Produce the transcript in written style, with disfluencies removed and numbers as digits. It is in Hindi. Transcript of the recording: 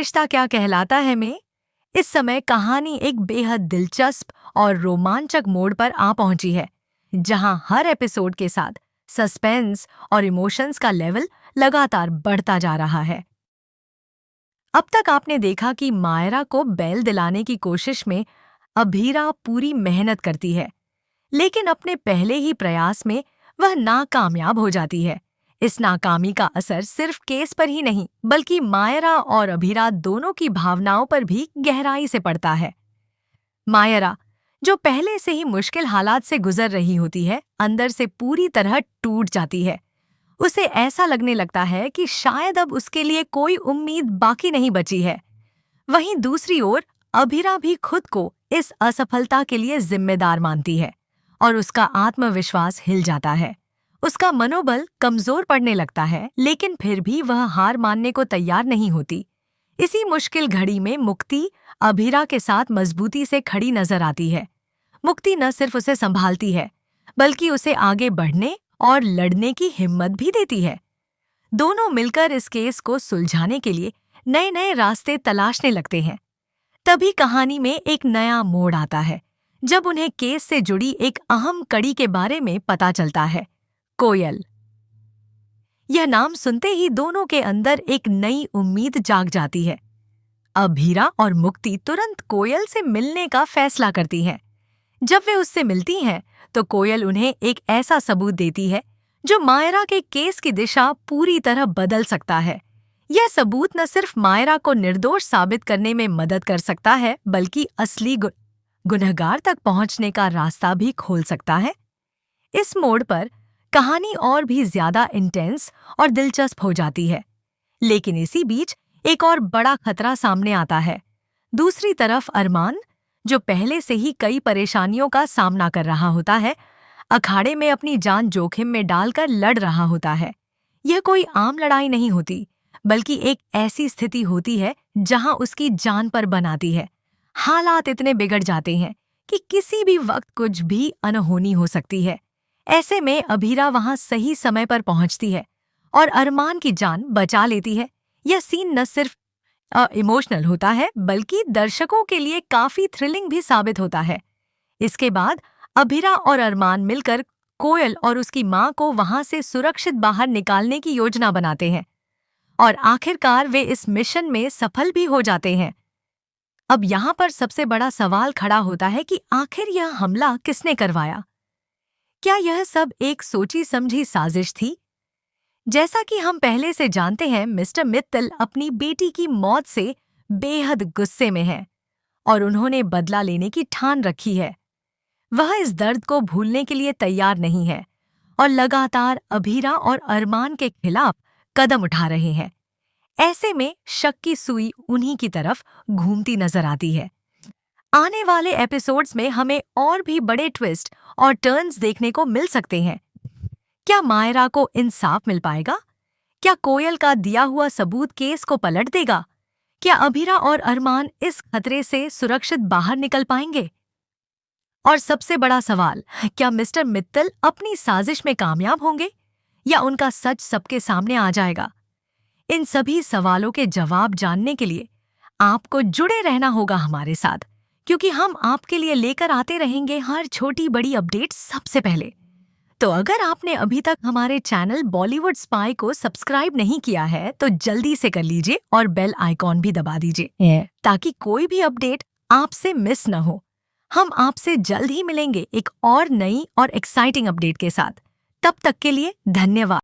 रिश्ता क्या कहलाता है में इस समय कहानी एक बेहद दिलचस्प और रोमांचक मोड़ पर आ पहुंची है, जहां हर एपिसोड के साथ सस्पेंस और इमोशंस का लेवल लगातार बढ़ता जा रहा है। अब तक आपने देखा कि मायरा को बैल दिलाने की कोशिश में अभीरा पूरी मेहनत करती है, लेकिन अपने पहले ही प्रयास में वह नाकामयाब हो जाती है। इस नाकामी का असर सिर्फ केस पर ही नहीं, बल्कि मायरा और अभीरा दोनों की भावनाओं पर भी गहराई से पड़ता है। मायरा, जो पहले से ही मुश्किल हालात से गुजर रही होती है, अंदर से पूरी तरह टूट जाती है। उसे ऐसा लगने लगता है कि शायद अब उसके लिए कोई उम्मीद बाकी नहीं बची है। वहीं दूसरी ओर अभीरा भी खुद को इस असफलता के लिए जिम्मेदार मानती है और उसका आत्मविश्वास हिल जाता है। उसका मनोबल कमजोर पड़ने लगता है, लेकिन फिर भी वह हार मानने को तैयार नहीं होती। इसी मुश्किल घड़ी में मुक्ति अभीरा के साथ मजबूती से खड़ी नजर आती है। मुक्ति न सिर्फ उसे संभालती है, बल्कि उसे आगे बढ़ने और लड़ने की हिम्मत भी देती है। दोनों मिलकर इस केस को सुलझाने के लिए नए नए रास्ते तलाशने लगते हैं। तभी कहानी में एक नया मोड़ आता है, जब उन्हें केस से जुड़ी एक अहम कड़ी के बारे में पता चलता है, कोयल। यह नाम सुनते ही दोनों के अंदर एक नई उम्मीद जाग जाती है। अभीरा और मुक्ति तुरंत कोयल से मिलने का फैसला करती हैं। जब वे उससे मिलती हैं, तो कोयल उन्हें एक ऐसा सबूत देती है जो मायरा के केस की दिशा पूरी तरह बदल सकता है। यह सबूत न सिर्फ मायरा को निर्दोष साबित करने में मदद कर सकता है, बल्कि असली गुनहगार तक पहुंचने का रास्ता भी खोल सकता है। इस मोड़ पर कहानी और भी ज्यादा इंटेंस और दिलचस्प हो जाती है, लेकिन इसी बीच एक और बड़ा खतरा सामने आता है। दूसरी तरफ अरमान, जो पहले से ही कई परेशानियों का सामना कर रहा होता है, अखाड़े में अपनी जान जोखिम में डालकर लड़ रहा होता है। यह कोई आम लड़ाई नहीं होती, बल्कि एक ऐसी स्थिति होती है जहां उसकी जान पर बनाती है। हालात इतने बिगड़ जाते हैं कि किसी भी वक्त कुछ भी अनहोनी हो सकती है। ऐसे में अभीरा वहां सही समय पर पहुंचती है और अरमान की जान बचा लेती है। यह सीन न सिर्फ इमोशनल होता है, बल्कि दर्शकों के लिए काफी थ्रिलिंग भी साबित होता है। इसके बाद अभीरा और अरमान मिलकर कोयल और उसकी मां को वहां से सुरक्षित बाहर निकालने की योजना बनाते हैं और आखिरकार वे इस मिशन में सफल भी हो जाते हैं। अब यहाँ पर सबसे बड़ा सवाल खड़ा होता है कि आखिर यह हमला किसने करवाया? क्या यह सब एक सोची समझी साजिश थी? जैसा कि हम पहले से जानते हैं, मिस्टर मित्तल अपनी बेटी की मौत से बेहद गुस्से में हैं और उन्होंने बदला लेने की ठान रखी है। वह इस दर्द को भूलने के लिए तैयार नहीं है और लगातार अभीरा और अरमान के खिलाफ कदम उठा रहे हैं। ऐसे में शक की सुई उन्हीं की तरफ घूमती नजर आती है। आने वाले एपिसोड्स में हमें और भी बड़े ट्विस्ट और टर्न्स देखने को मिल सकते हैं। क्या मायरा को इंसाफ मिल पाएगा? क्या कोयल का दिया हुआ सबूत केस को पलट देगा? क्या अभीरा और अरमान इस खतरे से सुरक्षित बाहर निकल पाएंगे? और सबसे बड़ा सवाल, क्या मिस्टर मित्तल अपनी साजिश में कामयाब होंगे या उनका सच सबके सामने आ जाएगा? इन सभी सवालों के जवाब जानने के लिए आपको जुड़े रहना होगा हमारे साथ, क्योंकि हम आपके लिए लेकर आते रहेंगे हर छोटी बड़ी अपडेट सबसे पहले। तो अगर आपने अभी तक हमारे चैनल बॉलीवुड स्पाई को सब्सक्राइब नहीं किया है, तो जल्दी से कर लीजिए और बेल आइकॉन भी दबा दीजिए, ताकि कोई भी अपडेट आपसे मिस न हो। हम आपसे जल्द ही मिलेंगे एक और नई और एक्साइटिंग अपडेट के साथ। तब तक के लिए धन्यवाद।